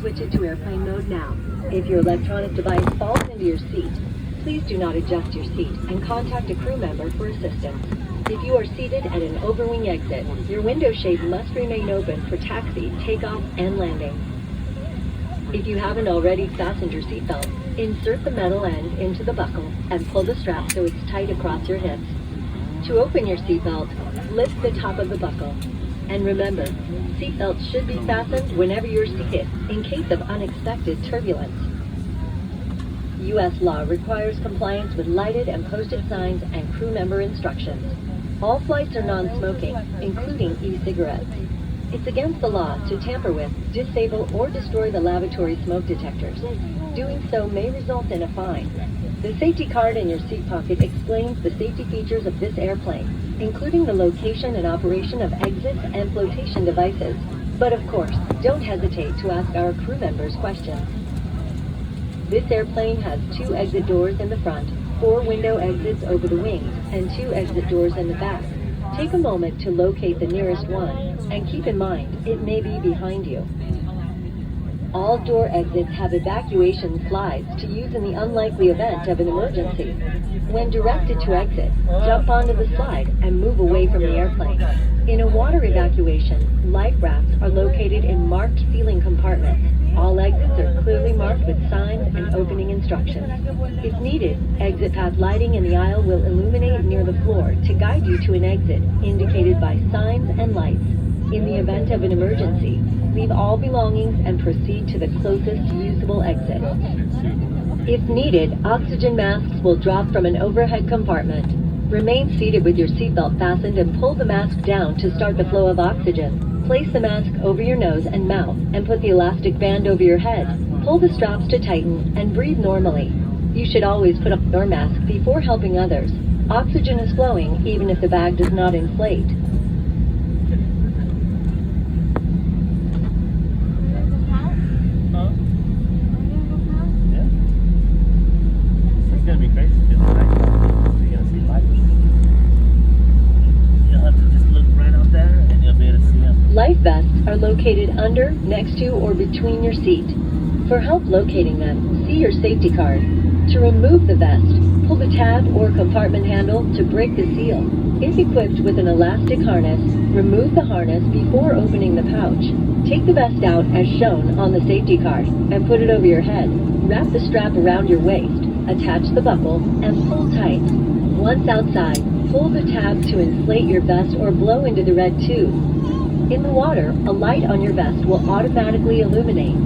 switch it to airplane mode now. If your electronic device falls into your seat, please do not adjust your seat and contact a crew member for assistance. If you are seated at an overwing exit, your window shade must remain open for taxi, takeoff, and landing. If you haven't already fastened your seatbelt, insert the metal end into the buckle and pull the strap so it's tight across your hips. To open your seatbelt, lift the top of the buckle. And remember, seatbelts should be fastened whenever you're seated in case of unexpected turbulence. U.S. law requires compliance with lighted and posted signs and crew member instructions. All flights are non-smoking, including e-cigarettes. It's against the law to tamper with, disable, or destroy the lavatory smoke detectors. Doing so may result in a fine. The safety card in your seat pocket explains the safety features of this airplane, including the location and operation of exits and flotation devices. But of course, don't hesitate to ask our crew members questions. This airplane has 2 exit doors in the front, 4 window exits over the wings, and 2 exit doors in the back. Take a moment to locate the nearest one, and keep in mind, it may be behind you. All door exits have evacuation slides to use in the unlikely event of an emergency. When directed to exit, jump onto the slide and move away from the airplane. In a water evacuation, life rafts are located in marked ceiling compartments. All exits are clearly marked with signs and opening instructions. If needed, exit path lighting in the aisle will illuminate near the floor to guide you to an exit indicated by signs and lights. In the event of an emergency, leave all belongings and proceed to the closest usable exit. If needed, oxygen masks will drop from an overhead compartment. Remain seated with your seatbelt fastened and pull the mask down to start the flow of oxygen. Place the mask over your nose and mouth and put the elastic band over your head. Pull the straps to tighten and breathe normally. You should always put on your mask before helping others. Oxygen is flowing even if the bag does not inflate. Life vests are located under, next to, or between your seat. For help locating them, see your safety card. To remove the vest, pull the tab or compartment handle to break the seal. If equipped with an elastic harness, remove the harness before opening the pouch. Take the vest out as shown on the safety card and put it over your head. Wrap the strap around your waist, attach the buckle, and pull tight. Once outside, pull the tab to inflate your vest or blow into the red tube. In the water, a light on your vest will automatically illuminate.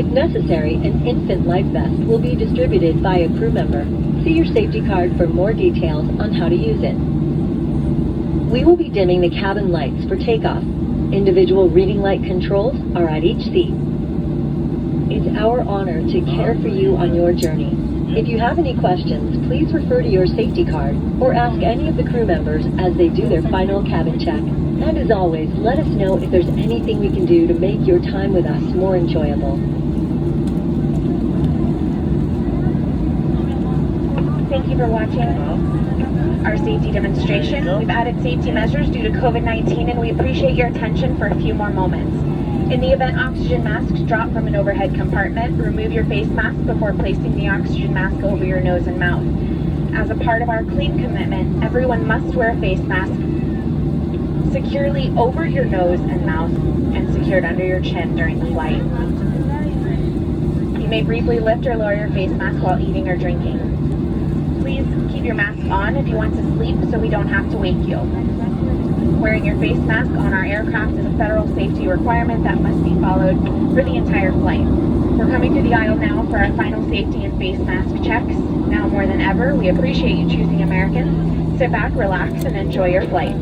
If necessary, an infant life vest will be distributed by a crew member. See your safety card for more details on how to use it. We will be dimming the cabin lights for takeoff. Individual reading light controls are at each seat. It's our honor to care for you on your journey. If you have any questions, please refer to your safety card or ask any of the crew members as they do their final cabin check. And as always, let us know if there's anything we can do to make your time with us more enjoyable. Thank you for watching our safety demonstration. We've added safety measures due to COVID-19 and we appreciate your attention for a few more moments. In the event oxygen masks drop from an overhead compartment, remove your face mask before placing the oxygen mask over your nose and mouth. As a part of our clean commitment, everyone must wear a face mask securely over your nose and mouth and secured under your chin during the flight. You may briefly lift or lower your face mask while eating or drinking. Please keep your mask on if you want to sleep so we don't have to wake you. Wearing your face mask on our aircraft is a federal safety requirement that must be followed for the entire flight. We're coming to the aisle now for our final safety and face mask checks. Now more than ever, we appreciate you choosing American. Sit back, relax, and enjoy your flight.